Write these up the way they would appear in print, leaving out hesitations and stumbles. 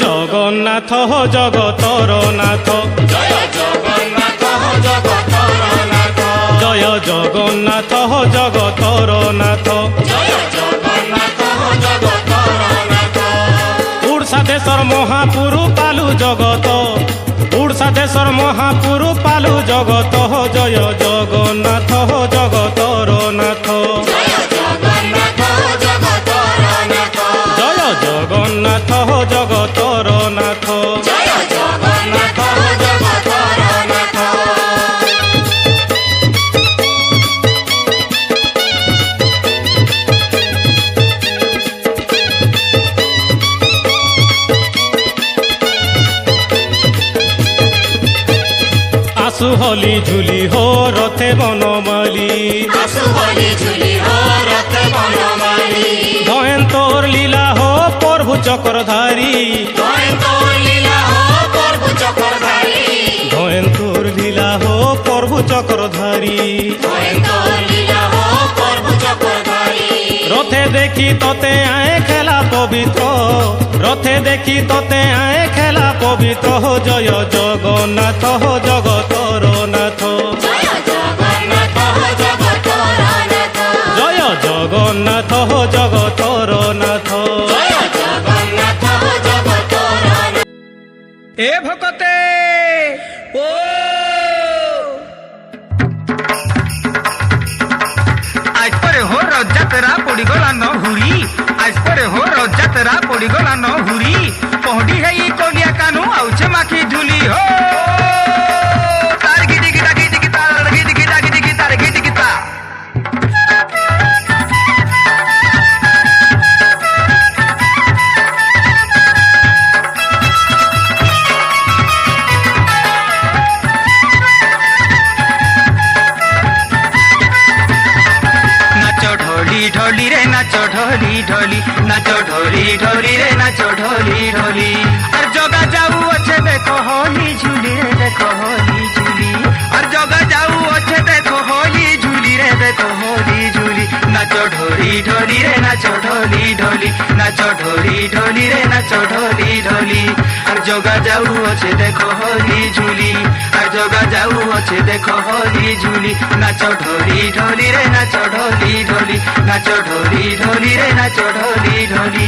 জগন্নাথ জগতর নাথ, জয় জগন্নাথ জগতর নাথ, জয় জগন্নাথ জগতর নাথ, জয় জগন্নাথ জগতর নাথ। উড়সা দেশর মহাপুরু পালু জগত, উড়সা দেশর মহাপুরু পালু জগত, জয় জগন্নাথ জগতর নাথ, জয় জগন্নাথ জগতর নাথ, জয় জগন্নাথ জগতর নাথ। জয় জগন্নাথ জগতর নাথ। আসু হলি ঝুলি হো রথে বনমালী, আসু হলি ঝুলি হো রথে বনমালী, জয়ন্তর লীলা হো প্রভু চক্রধারী, জয়ন্তর লীলা হো প্রভু চক্রধারী, জয়ন্তর লীলা হো প্রভু চক্রধারী। জয়ন্তর লীলা হো প্রভু চক্রধারী। রথে দেখি তোতে আয় খেলা পবিত্র, রথে দেখি তোতে আয় খেলা পবিত্র, জয় জগন্নাথ জগতর নাথ, জয় জগন্নাথ জগতর নাথ, জয় জগন্নাথ জগতর নাথ। জয় জগন্নাথ জগতর নাথ। এ ভকতে ও আজ পরে হো রথযাত্রা পড়িগলা নহুরি, আজ পরে হো রথযাত্রা পড়িগলা নহুরি, পহডি হেই কলিয়া কানু আউছে মাখি ঝুলি হো তার গিটি গিটা গিটি গিটা গিটি গিটা গিটি গিটা গিটি গিটা। নাচো ঢোলি ঢোলি রে নাচো ঢোলি ঢোলি, নাচো ঢোলি ঢোলি রে নাচো ঢোলি ঢোলি। আর জগা যাও আছে দেখো হোলি ঝুলি রে দেখো হোলি ঝুলি, আর জগা যাও আছে দেখো হোলি ঝুলি রে দেখো হোলি ঝুলি। নাচো ঢোলি ঢোলি রে নাচো ঢোলি ঢোলি, নাচো ঢোলি ঢোলি রে নাচো ঢোলি ঢোলি। আর জগা যাও আছে দেখো হোলি ঝুলি, আর জগা যাও আছে দেখো হোলি ঝুলি। নাচো ঢোলি ঢোলি রে নাচো ঢোলি ঢোলি, নাচো ঢোলি ঢোলি রে নাচো ঢোলি ঢোলি।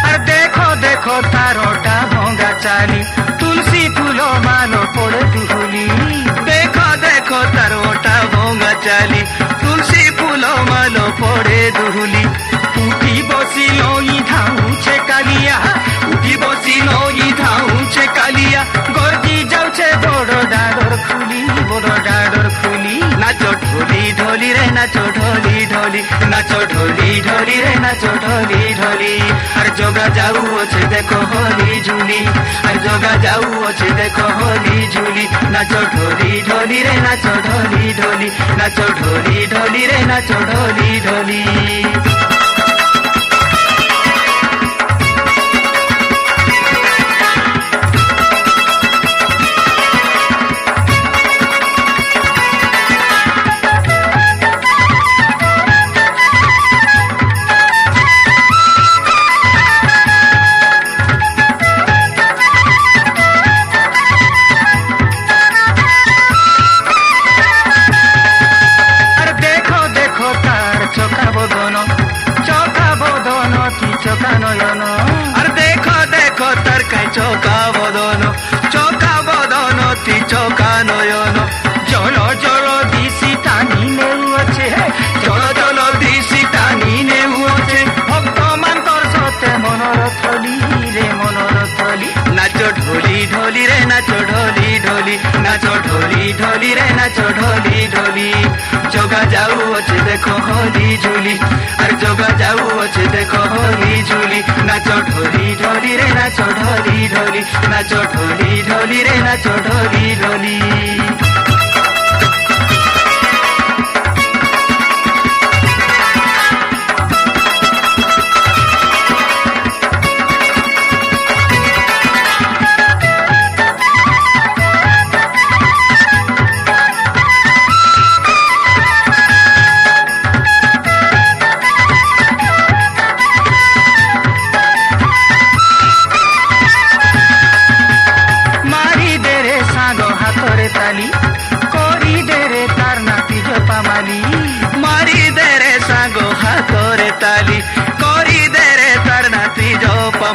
আর দেখো দেখো তারটা ভঙ্গা চালি, তুলসী ফুল মালো পড়ে দুহুলি। দেখো দেখো তারটা ভঙ্গা চালি, তুলসী ফুল মালো পড়ে দুহুলি। উঠি বসিল ই ধাউছে কালিয়া, উঠি বসিল ই ধাউছে কালিয়া। গর্জি যাচ্ছে বড় ডাডর খুলি, বড় ডাডর খুলি। নাচো ঢোলি ঢোলি রে নাচো ঢোলি ঢোলি, নাচো ঢোলি ঢোলি রে নাচো ঢোলি ঢোলি। আর জগা যাও আছে দেখো হোলি ঝুলি, আর জগা যাও আছে দেখো হোলি ঝুলি। নাচো ঢোলি ঢোলি রে নাচো ঢোলি ঢোলি, নাচো ঢোলি ঢোলি রে নাচো ঢোলি ঢোলি। চকা বদন অতি চকা নয়ন জল জল দিশি টানি নেউছে জল জল দিশি টানি নেউছে ভক্ত মান্তর সতে মনর থলি রে মনর থলি নাচ ঢোলি ঢোলি রে নাচ ঢোলি ঢোলি নাচ ঢোলি ঢোলি রে নাচ ঢোলি ঢোলি যোগা যাও আছে দেখো হলি ঝুলি আর যোগা যাও আছে দেখো হলি ঝুলি নাচ ঢোলি ঢোলি রে নাচ ঢোলি ঢোলি নাচ ঢোলি ঢোলি রে নাচ ঢোলি ঢোলি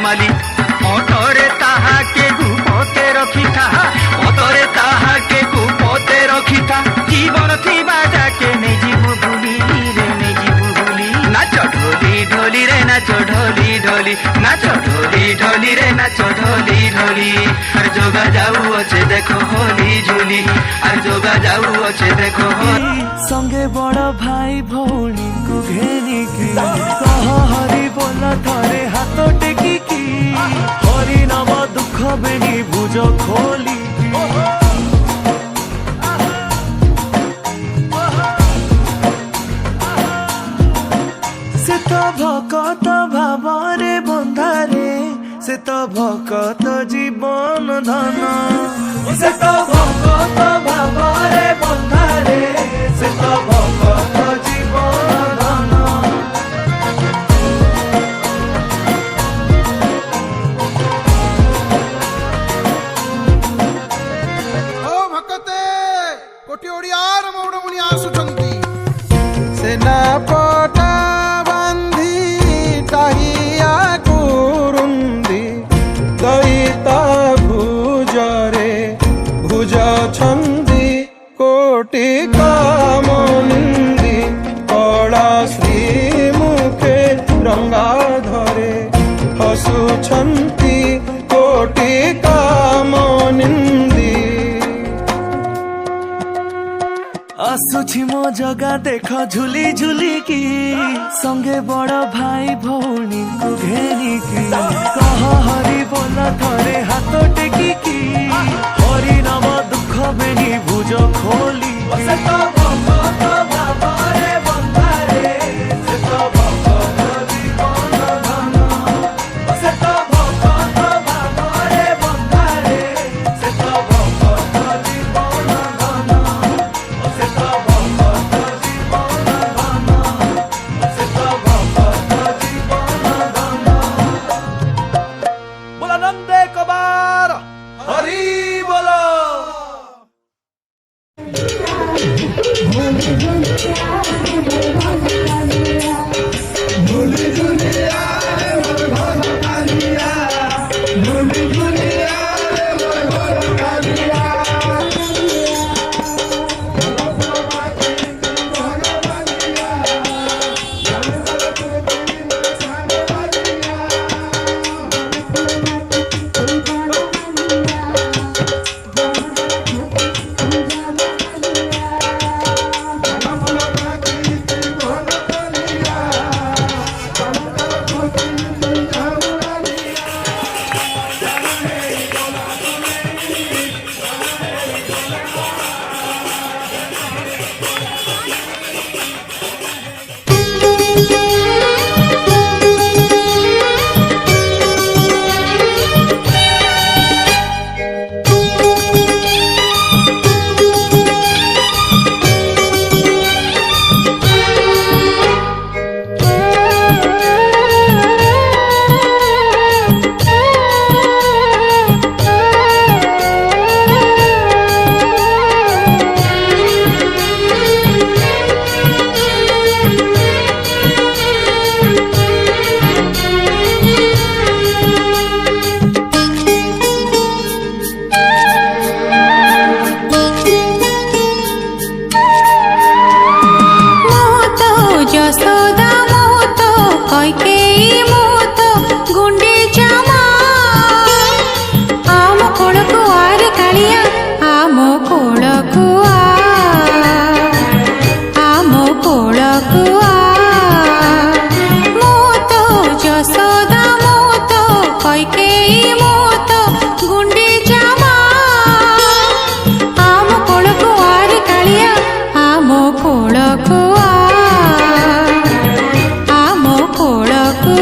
মালি অতরে তাহাকে গুপতে রখিথা অতরে তাহাকে গুপতে রখিথা জীবন থিবা যাকে নেজিবু ভুলি রে নেজিবু ভুলি নাচ ঢোলি ঢোলি রে নাচ ঢোলি ঢোলি নাচ ঢোলি ঢোলি রে নাচ ঢোলি ঢোলি আর যোগা যাও আছে দেখো হোলি ঝুলি আর যোগা যাও আছে দেখো সঙ্গে বড় ভাই ভৌণী কু ঘেনিকি কহ হরি বল থরে হাত টেকিকি হরি নাম দুঃখ বেণী ভুজ খোলি সে তো ভকত ভাবরে বন্ধারে সে তো ভকত জীবন ধন সে তো ভকত ভাবরে বন্ধারে সে তো ভকত জীবন ধন ଓ ଭକତେ କୋଟି ଓଡ଼ିଆର ମଉଡ଼ମୁଣି ଆସୁଛନ୍ତି ସେନା ପଟା ବାନ୍ଧି ଟାହିଆ କୁରୁନ୍ଦି ଦଇତା ଭୁଜରେ ଭୁଜଛନ୍ତି କୋଟି କାମନିନ୍ଦି କଳା ଶ୍ରୀ ମୁଖେ ରଙ୍ଗା ଧରେ ହସୁଛନ୍ତି କୋଟି କାମନିନ୍ଦି আসুছি মো জগা দেখ ঝুলি ঝুলিকি সঙ্গে বড় ভাই ভৌণী কু ঘেনিকি কহ হরি বল থরে হাত টেকিকি হরি নাম দুঃখ বেণী ভুজ খোলি সে তো ভকত ভাবরে বন্ধারে সে তো ভকত জীবন ধন সে তো ভকত ভাবরে বন্ধারে সে তো ভকত জীবন ধন সে তো ভকত জীবন ধন সে তো ভকত জীবন ধন কইকেই মত গুন্ডি জামা আম কোলকু আরে কালিয়া আম কোলকু আম কোলকু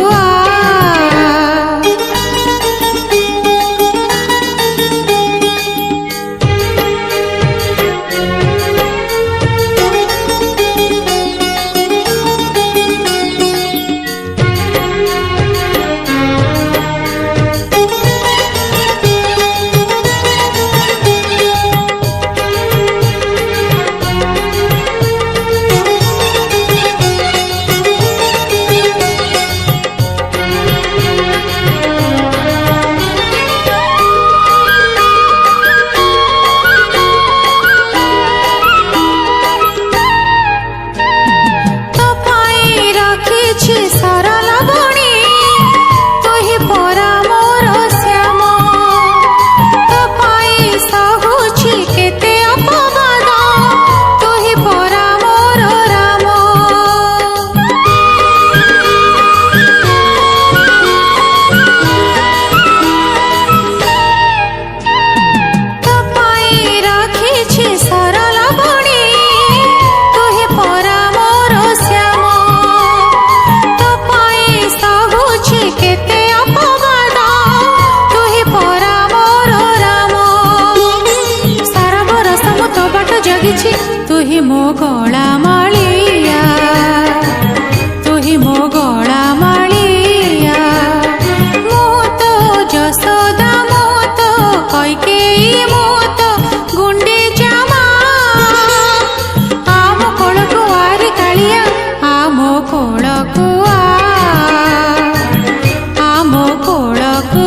तुही मो गला मालिया तुही मो गला मालिया मो तो जसोदा मो तो कइकेई मो तो गुंडे जामा आम कोलकु आरे कालिया आम कोलकु आम कोलकु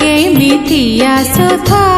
एमिति आसुथा